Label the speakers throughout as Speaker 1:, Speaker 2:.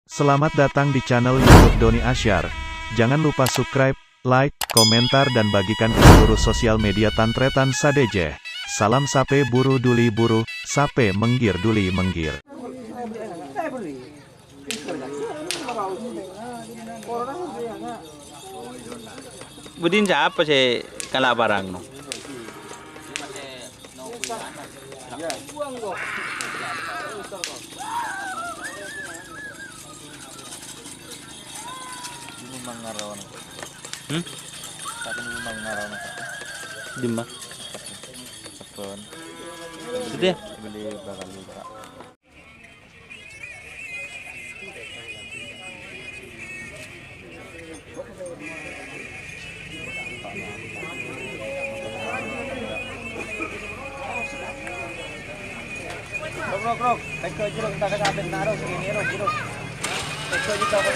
Speaker 1: Selamat datang di channel YouTube Doni Asyar. Jangan lupa subscribe, like, komentar dan bagikan ke seluruh sosial media Tantretan Sadejeh. Salam sape buru duli buru, sape menggir duli menggir.
Speaker 2: Budin siapa sih kalau barang no? Di mana? Itu ya?
Speaker 3: Beli bakal lupa. Rok, tekok jeruk kita ke samping naruh segini rok jeruk. Tekok kita apa?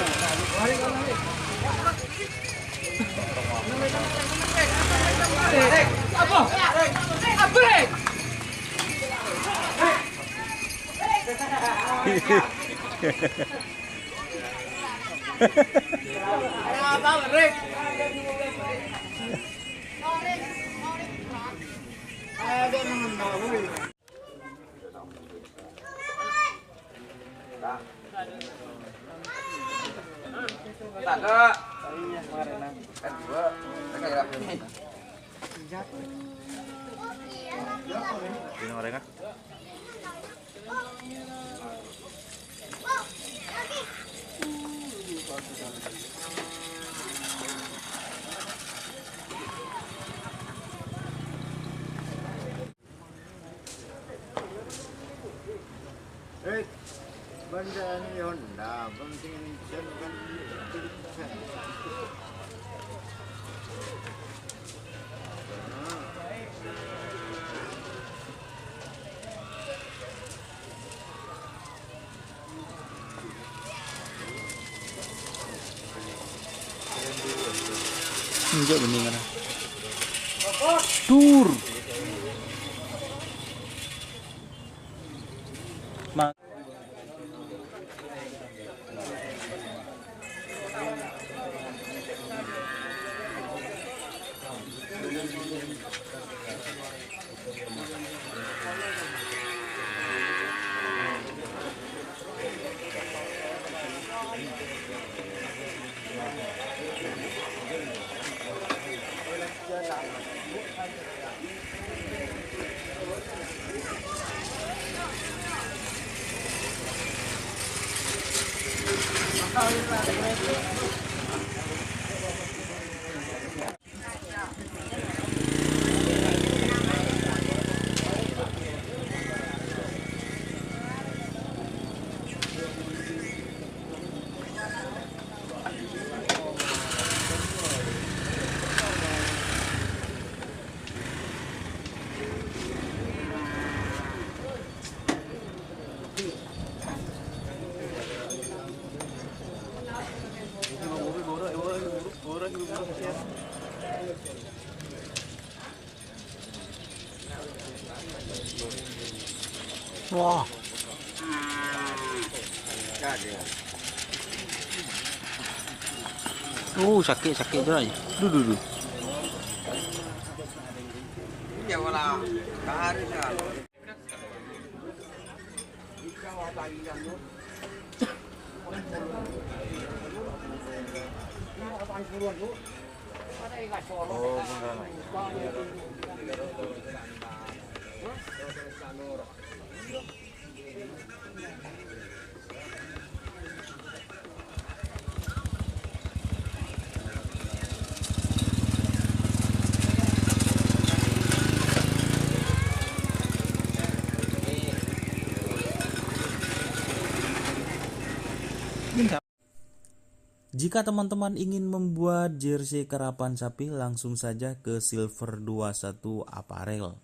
Speaker 3: Benda ni Honda, penting jangan
Speaker 2: Enggak beningan. Tur. Wah. Sakit tu aja. Duh.
Speaker 3: Ya wala.
Speaker 4: Jika teman-teman ingin membuat jersey karapan sapi, langsung saja ke Silver 21 Apparel.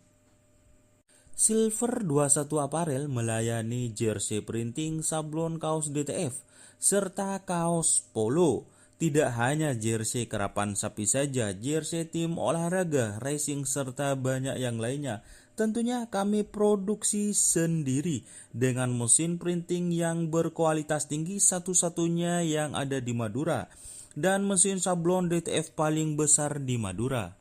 Speaker 4: Silver 21 Apparel melayani jersey printing, sablon kaos DTF, serta kaos polo. Tidak hanya jersey karapan sapi saja, jersey tim olahraga, racing, serta banyak yang lainnya. Tentunya kami produksi sendiri dengan mesin printing yang berkualitas tinggi, satu-satunya yang ada di Madura, dan mesin sablon DTF paling besar di Madura.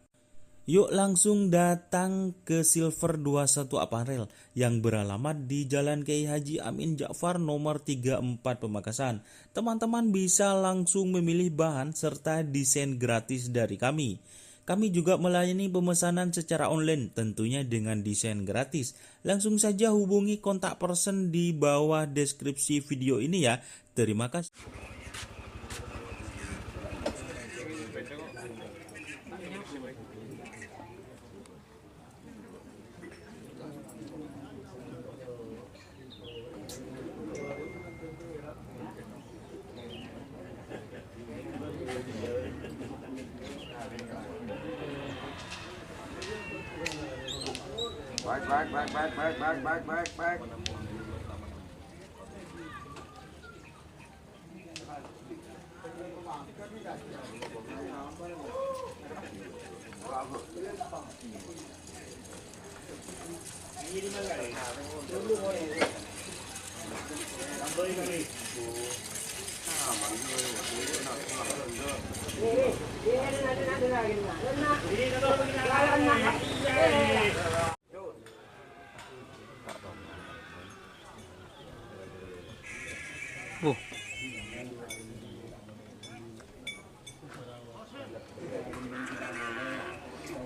Speaker 4: Yuk langsung datang ke Silver 21 Apparel yang beralamat di Jalan Kiai Haji Amin Ja'far nomor 34 Pamekasan. Teman-teman bisa langsung memilih bahan serta desain gratis dari kami. Kami juga melayani pemesanan secara online tentunya dengan desain gratis. Langsung saja hubungi kontak person di bawah deskripsi video ini ya. Terima kasih.
Speaker 3: Baik.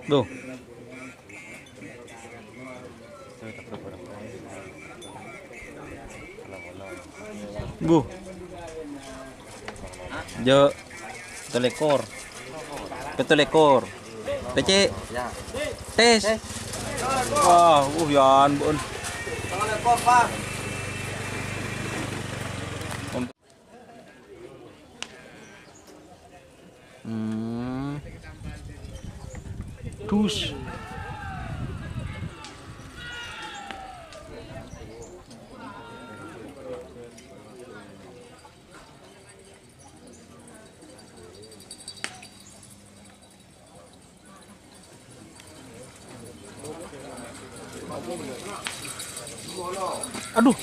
Speaker 2: Tuh. Bu. Jo. Betul ekor. Betul ekor. PC. Tes. Wah, ya ampun. Dus. Aduh.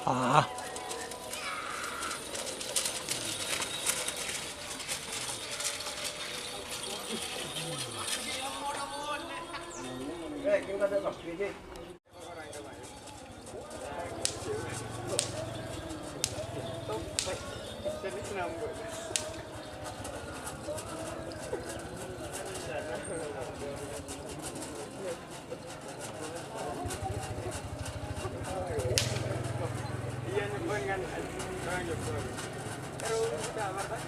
Speaker 2: Ah.
Speaker 3: Kita ada kok, ini. Iya nyebut kan, nyebut. Terus kita marah.